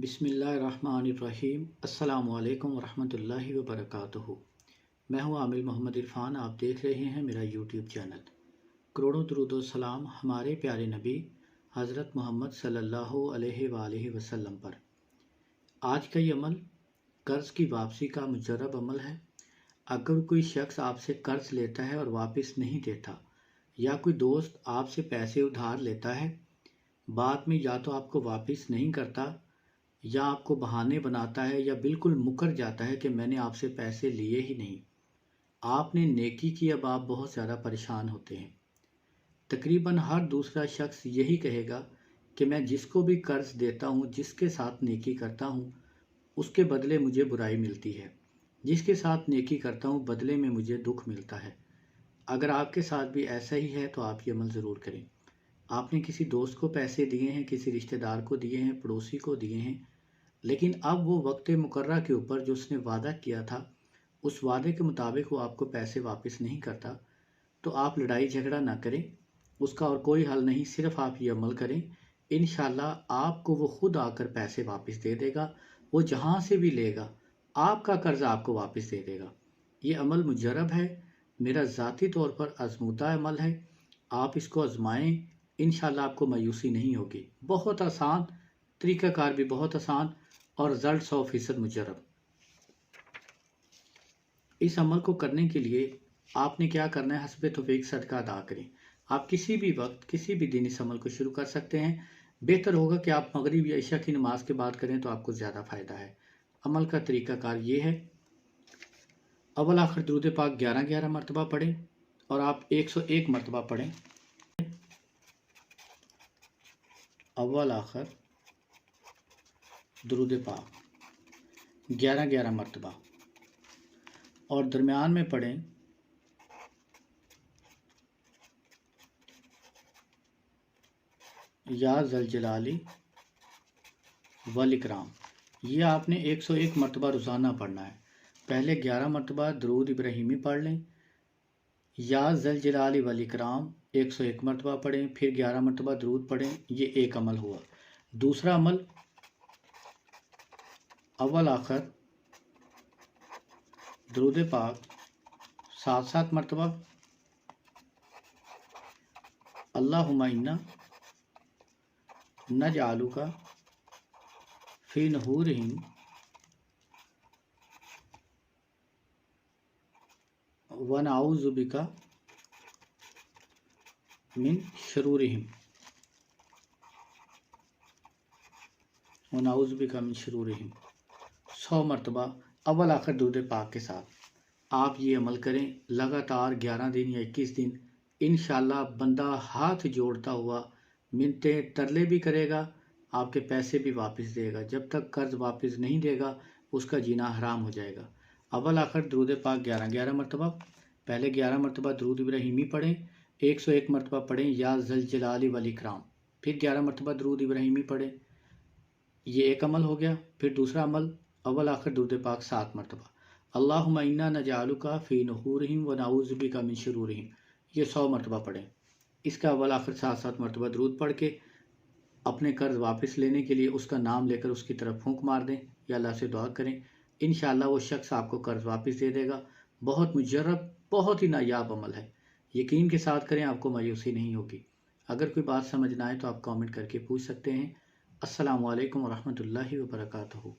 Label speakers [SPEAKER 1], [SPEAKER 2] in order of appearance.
[SPEAKER 1] बिस्मिल्लाहिर्रहमानिर्रहीम। अस्सलाम वालेकुम वरहमतुल्लाहि वबरकातुहू। मैं हूं आमिर मोहम्मद इरफान। आप देख रहे हैं मेरा यूट्यूब चैनल। करोड़ों दुरूद व सलाम हमारे प्यारे नबी हज़रत मोहम्मद सल्लल्लाहु अलैहि वसल्लम पर। आज का ये अमल कर्ज़ की वापसी का मुजर्रब अमल है। अगर कोई शख्स आपसे कर्ज़ लेता है और वापस नहीं देता, या कोई दोस्त आपसे पैसे उधार लेता है, बाद में या तो आपको वापस नहीं करता, या आपको बहाने बनाता है, या बिल्कुल मुकर जाता है कि मैंने आपसे पैसे लिए ही नहीं, आपने नेकी की, अब आप बहुत ज़्यादा परेशान होते हैं। तकरीबन हर दूसरा शख्स यही कहेगा कि मैं जिसको भी कर्ज़ देता हूँ, जिसके साथ नेकी करता हूँ, उसके बदले मुझे बुराई मिलती है, जिसके साथ नेकी करता हूँ बदले में मुझे दुख मिलता है। अगर आपके साथ भी ऐसा ही है तो आप ये अमल ज़रूर करें। आपने किसी दोस्त को पैसे दिए हैं, किसी रिश्तेदार को दिए हैं, पड़ोसी को दिए हैं, लेकिन अब वो वक्त मुकर्रा के ऊपर जो उसने वादा किया था, उस वादे के मुताबिक वो आपको पैसे वापस नहीं करता, तो आप लड़ाई झगड़ा ना करें। उसका और कोई हल नहीं, सिर्फ आप ये अमल करें। इंशाल्लाह आपको वो खुद आकर पैसे वापस दे देगा। वो जहाँ से भी लेगा, आपका कर्ज आपको वापस दे देगा। ये अमल मुजर्रब है, मेरा ज़ाती तौर पर आजमूदा अमल है। आप इसको आजमाएं, इंशाल्लाह आपको मायूसी नहीं होगी। बहुत आसान तरीक़ाकार, भी बहुत आसान, और रिजल्ट 100% मुजर्रब। इस अमल को करने के लिए आपने क्या करना है, हस्बे तौफीक सदका अदा करें। आप किसी भी वक्त, किसी भी दिन इस अमल को शुरू कर सकते हैं। बेहतर होगा कि आप मगरिब या इशा की नमाज के बाद करें तो आपको ज़्यादा फ़ायदा है। अमल का तरीक़ाकार ये है, अव्वल आखिर दुरूद पाक 11-11 मरतबा पढ़ें, और आप 101 मरतबा पढ़ें। अव्वल आखिर दुरूद पाक 11-11 मरतबा, और दरमियान में पढ़ें या ज़ल जलाली वल इकराम। ये आपने 101 मरतबा रोज़ाना पढ़ना है। पहले 11 मरतबा दरूद इब्राहिमी पढ़ लें, या ज़ल जलाली वल इकराम 101 मरतबा पढ़ें, फिर 11 मरतबा दरूद पढ़ें। ये एक अमल हुआ। दूसरा अमल, अव्वल आखिर दरूद पाक 7-7 मरतबा, अल्लाहुम्मा इन्ना नजअलुका फ़ी नुहूरिहिम व नऊज़ु बिका मिन शुरूरिहिम व नऊज़ु बिका मिन शुरूरिहिम। 100 मरतबा अव्वल आखिर दुरूद पाक के साथ आप ये अमल करें लगातार 11 दिन या 21 दिन। इंशाल्लाह बंदा हाथ जोड़ता हुआ मिन्नतें तरले भी करेगा, आपके पैसे भी वापस देगा। जब तक कर्ज वापस नहीं देगा, उसका जीना हराम हो जाएगा। अव्वल आखिर दुरूद पाक 11-11 मरतबा, पहले 11 मरतबा दरूद इब्राहिमी पढ़ें, 101 मरतबा पढ़ें या ज़ल जलाली वल इकराम, फिर 11 मरतबा दरूद इब्राहिमी पढ़ें। ये एक अमल हो गया। फिर दूसरा अमल, अव्वल आखिर दुरूद पाक 7 मरतबा, अल्लाहुम्मा इन्ना नजअलुका फ़ी नुहूरिहिम व नऊज़ु बिका मिन शुरूरिहिम। ये 100 मरतबा पढ़ें। इसका अव्वल आखिर 7-7 मरतबा दरूद पढ़ के अपने कर्ज वापस लेने के लिए उसका नाम लेकर उसकी तरफ फूंक मार दें, या अल्लाह से दुआ करें। इंशाअल्लाह वो शख्स आपको कर्ज वापस दे देगा। बहुत मुजर्रब, बहुत ही नायाब अमल है। यकीन के साथ करें, आपको मायूसी नहीं होगी। अगर कोई बात समझ ना आए तो आप कमेंट करके पूछ सकते हैं। अस्सलामु अलैकुम वरहमतुल्लाहि वबरकातुहू।